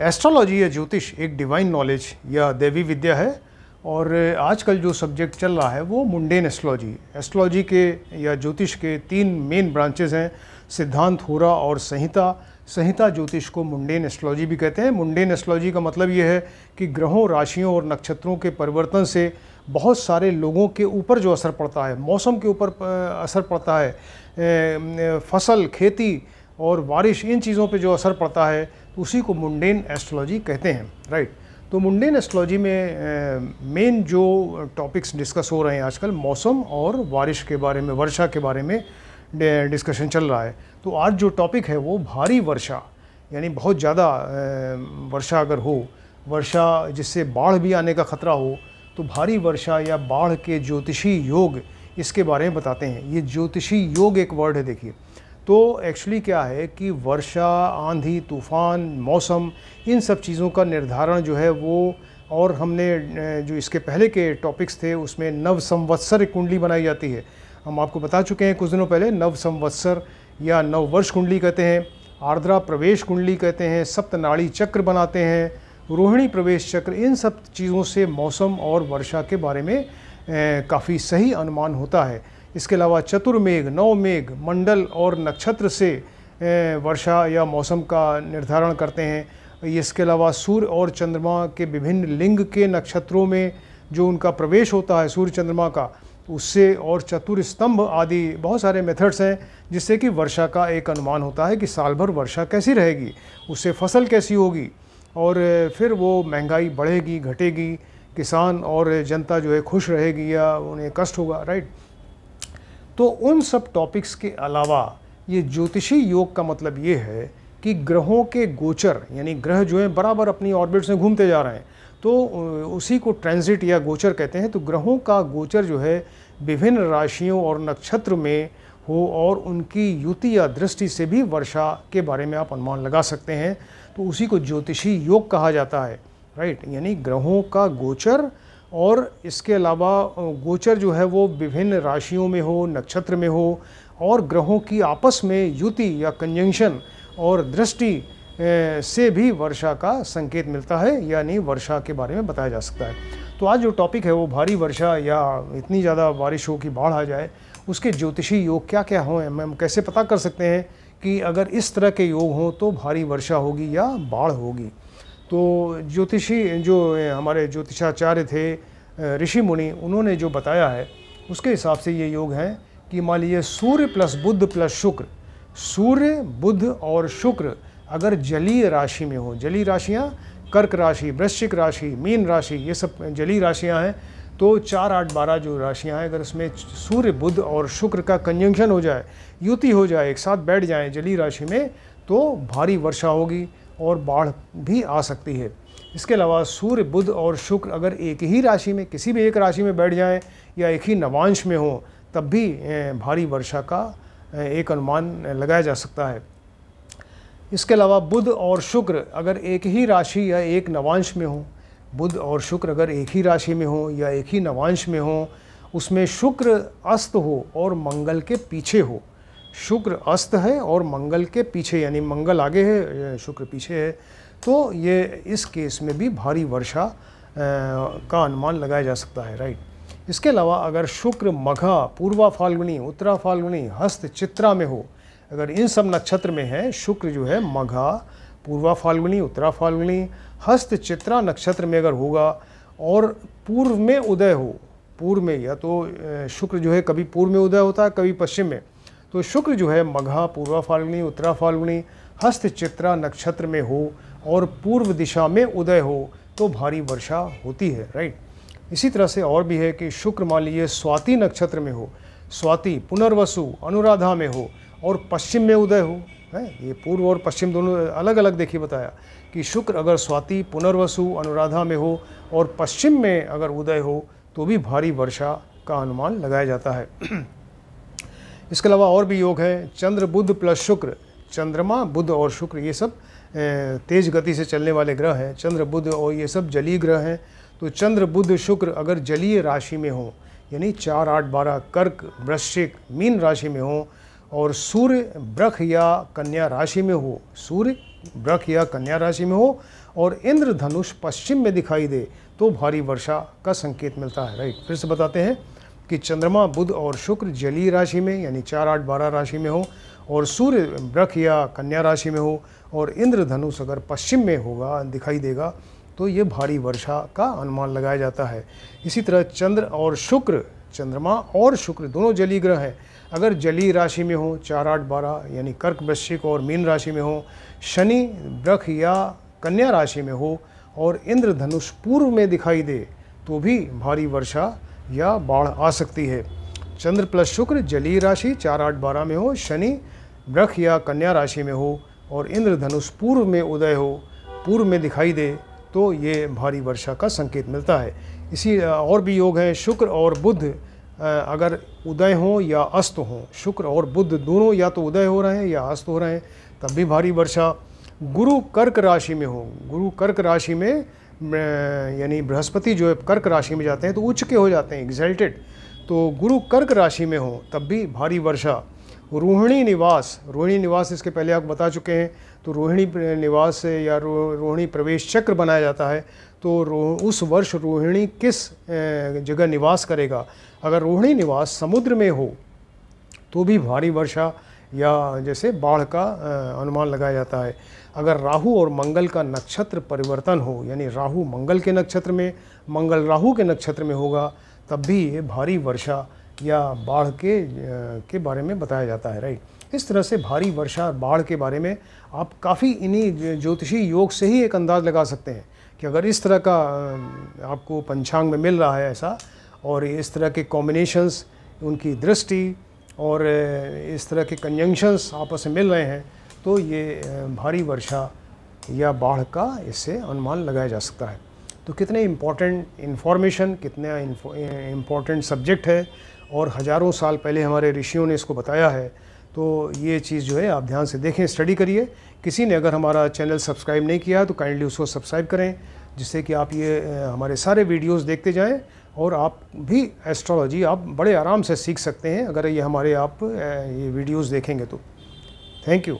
Astrology या ज्योतिष एक डिवाइन नॉलेज या दैवी विद्या है और आजकल जो सब्जेक्ट चल रहा है वो मुंडेन एस्ट्रोलॉजी। एस्ट्रोलॉजी के या ज्योतिष के तीन मेन ब्रांचेस हैं, सिद्धांत, होरा और संहिता। संहिता ज्योतिष को मुंडेन एस्ट्रोलॉजी भी कहते हैं। मुंडेन एस्ट्रोलॉजी का मतलब ये है कि ग्रहों, राशियों और नक्षत्रों के परिवर्तन से बहुत सारे लोगों के ऊपर जो असर पड़ता है, मौसम के ऊपर असर पड़ता है, फसल, खेती और बारिश, इन चीज़ों पे जो असर पड़ता है तो उसी को मुंडेन एस्ट्रोलॉजी कहते हैं, राइट। तो मुंडेन एस्ट्रोलॉजी में मेन जो टॉपिक्स डिस्कस हो रहे हैं आजकल, मौसम और बारिश के बारे में, वर्षा के बारे में डिस्कशन चल रहा है। तो आज जो टॉपिक है वो भारी वर्षा, यानी बहुत ज़्यादा वर्षा अगर हो, वर्षा जिससे बाढ़ भी आने का खतरा हो, तो भारी वर्षा या बाढ़ के ज्योतिषी योग, इसके बारे में बताते हैं। ये ज्योतिषी योग एक वर्ड है, देखिए। तो एक्चुअली क्या है कि वर्षा, आंधी, तूफान, मौसम, इन सब चीज़ों का निर्धारण जो है वो, और हमने जो इसके पहले के टॉपिक्स थे उसमें नव संवत्सर कुंडली बनाई जाती है। हम आपको बता चुके हैं कुछ दिनों पहले, नव संवत्सर या नव वर्ष कुंडली कहते हैं, आर्द्रा प्रवेश कुंडली कहते हैं, सप्तनाड़ी चक्र बनाते हैं, रोहिणी प्रवेश चक्र। इन सब चीज़ों से मौसम और वर्षा के बारे में काफ़ी सही अनुमान होता है। इसके अलावा चतुर्मेघ, नवमेघ, मंडल और नक्षत्र से वर्षा या मौसम का निर्धारण करते हैं। इसके अलावा सूर्य और चंद्रमा के विभिन्न लिंग के नक्षत्रों में जो उनका प्रवेश होता है सूर्य चंद्रमा का, उससे, और चतुर्स्तंभ आदि बहुत सारे मेथड्स हैं जिससे कि वर्षा का एक अनुमान होता है कि साल भर वर्षा कैसी रहेगी, उससे फसल कैसी होगी और फिर वो महंगाई बढ़ेगी, घटेगी, किसान और जनता जो है खुश रहेगी या उन्हें कष्ट होगा, राइट। तो उन सब टॉपिक्स के अलावा ये ज्योतिषी योग का मतलब ये है कि ग्रहों के गोचर, यानी ग्रह जो है बराबर अपनी ऑर्बिट्स में घूमते जा रहे हैं, तो उसी को ट्रांजिट या गोचर कहते हैं। तो ग्रहों का गोचर जो है विभिन्न राशियों और नक्षत्र में हो और उनकी युति या दृष्टि से भी वर्षा के बारे में आप अनुमान लगा सकते हैं। तो उसी को ज्योतिषी योग कहा जाता है, राइट। यानी ग्रहों का गोचर, और इसके अलावा गोचर जो है वो विभिन्न राशियों में हो, नक्षत्र में हो, और ग्रहों की आपस में युति या कंजंक्शन और दृष्टि से भी वर्षा का संकेत मिलता है, यानी वर्षा के बारे में बताया जा सकता है। तो आज जो टॉपिक है वो भारी वर्षा या इतनी ज़्यादा बारिश हो कि बाढ़ आ जाए, उसके ज्योतिषी योग क्या क्या हों, हम कैसे पता कर सकते हैं कि अगर इस तरह के योग हों तो भारी वर्षा होगी या बाढ़ होगी। तो ज्योतिषी जो हमारे ज्योतिषाचार्य थे, ऋषि मुनि, उन्होंने जो बताया है उसके हिसाब से ये योग हैं कि मान लीजिए सूर्य प्लस बुध प्लस शुक्र, सूर्य, बुध और शुक्र अगर जलीय राशि में हो, जलीय राशियाँ कर्क राशि, वृश्चिक राशि, मीन राशि, ये सब जलीय राशियाँ हैं। तो 4, 8, 12 जो राशियाँ हैं, अगर इसमें सूर्य, बुध और शुक्र का कंजंक्शन हो जाए, युति हो जाए, एक साथ बैठ जाए जलीय राशि में, तो भारी वर्षा होगी और बाढ़ भी आ सकती है। इसके अलावा सूर्य, बुध और शुक्र अगर एक ही राशि में, किसी भी एक राशि में बैठ जाएं या एक ही नवांश में हो, तब भी भारी वर्षा का एक अनुमान लगाया जा सकता है। इसके अलावा बुध और शुक्र अगर एक ही राशि या एक नवांश में हो, बुध और शुक्र अगर एक ही राशि में हो या एक ही नवांश में हो, उसमें शुक्र अस्त हो और मंगल के पीछे हो, शुक्र अस्त है और मंगल के पीछे, यानी मंगल आगे है, शुक्र पीछे है, तो ये इस केस में भी भारी वर्षा का अनुमान लगाया जा सकता है, राइट। इसके अलावा अगर शुक्र मघा, पूर्वा फाल्गुनी, उत्तरा फाल्गुनी, हस्त, चित्रा में हो, अगर इन सब नक्षत्र में है, शुक्र जो है मघा, पूर्वा फाल्गुनी, उत्तरा फाल्गुनी, हस्त, चित्रा नक्षत्र में अगर होगा और पूर्व में उदय हो, पूर्व में, या तो शुक्र जो है कभी पूर्व में उदय होता है, कभी पश्चिम में, तो शुक्र जो है मघा, पूर्वा फाल्गुनी, उत्तरा फाल्गुनी, हस्त, चित्रा नक्षत्र में हो और पूर्व दिशा में उदय हो, तो भारी वर्षा होती है, राइट। इसी तरह से और भी है कि शुक्र मान लीजिए स्वाति नक्षत्र में हो, स्वाति, पुनर्वसु, अनुराधा में हो और पश्चिम में उदय हो, है। ये पूर्व और पश्चिम दोनों अलग अलग देखिए बताया कि शुक्र अगर स्वाति, पुनर्वसु, अनुराधा में हो और पश्चिम में अगर उदय हो तो भी भारी वर्षा का अनुमान लगाया जाता है। इसके अलावा और भी योग है, चंद्र, बुध प्लस शुक्र, चंद्रमा, बुध और शुक्र ये सब तेज गति से चलने वाले ग्रह हैं। चंद्र, बुध और ये सब जलीय ग्रह हैं। तो चंद्र, बुध, शुक्र अगर जलीय राशि में हो, यानी 4, 8, 12 कर्क, वृश्चिक, मीन राशि में हो, और सूर्य वृष या कन्या राशि में हो, सूर्य वृष या कन्या राशि में हो और इंद्रधनुष पश्चिम में दिखाई दे तो भारी वर्षा का संकेत मिलता है। राइट, फिर से बताते हैं कि चंद्रमा, बुध और शुक्र जलीय राशि में यानी 4, 8, 12 राशि में हो और सूर्य वृष या कन्या राशि में हो और इंद्रधनुष अगर पश्चिम में होगा, दिखाई देगा, तो ये भारी वर्षा का अनुमान लगाया जाता है। इसी तरह चंद्र और शुक्र, चंद्रमा और शुक्र दोनों जलीय ग्रह हैं, अगर जलीय राशि में हो 4, 8, 12 यानी कर्क, वृश्चिक और मीन राशि में हो, शनि वृष या कन्या राशि में हो और इंद्रधनुष पूर्व में दिखाई दे तो भी भारी वर्षा या बाढ़ आ सकती है। चंद्र प्लस शुक्र जलीय राशि 4, 8, 12 में हो, शनि वृष या कन्या राशि में हो और इंद्रधनुष पूर्व में उदय हो, पूर्व में दिखाई दे तो ये भारी वर्षा का संकेत मिलता है। इसी और भी योग हैं, शुक्र और बुध अगर उदय हो या अस्त हो, शुक्र और बुध दोनों या तो उदय हो रहे हैं या अस्त हो रहे हैं तब भी भारी वर्षा। गुरु कर्क राशि में हो, गुरु कर्क राशि में यानी बृहस्पति जो है कर्क राशि में जाते हैं तो उच्च के हो जाते हैं, एग्जल्टेड, तो गुरु कर्क राशि में हो तब भी भारी वर्षा। रोहिणी निवास, रोहिणी निवास इसके पहले आप बता चुके हैं, तो रोहिणी निवास या रोहिणी प्रवेश चक्र बनाया जाता है, तो उस वर्ष रोहिणी किस जगह निवास करेगा, अगर रोहिणी निवास समुद्र में हो तो भी भारी वर्षा या जैसे बाढ़ का अनुमान लगाया जाता है। अगर राहु और मंगल का नक्षत्र परिवर्तन हो, यानी राहु मंगल के नक्षत्र में, मंगल राहु के नक्षत्र में होगा तब भी ये भारी वर्षा या बाढ़ के बारे में बताया जाता है। राइट, इस तरह से भारी वर्षा और बाढ़ के बारे में आप काफ़ी इन्हीं ज्योतिषी योग से ही एक अंदाज़ लगा सकते हैं कि अगर इस तरह का आपको पंचांग में मिल रहा है ऐसा, और इस तरह के कॉम्बिनेशंस, उनकी दृष्टि और इस तरह के कंजंक्शंस आपस में मिल रहे हैं तो ये भारी वर्षा या बाढ़ का इससे अनुमान लगाया जा सकता है। तो कितने इम्पॉर्टेंट इन्फॉर्मेशन, कितना इम्पॉर्टेंट सब्जेक्ट है और हज़ारों साल पहले हमारे ऋषियों ने इसको बताया है, तो ये चीज़ जो है आप ध्यान से देखें, स्टडी करिए। किसी ने अगर हमारा चैनल सब्सक्राइब नहीं किया तो काइंडली उसको सब्सक्राइब करें, जिससे कि आप ये हमारे सारे वीडियोस देखते जाएं और आप भी एस्ट्रोलॉजी आप बड़े आराम से सीख सकते हैं अगर ये हमारे आप ये वीडियोस देखेंगे तो। Thank you.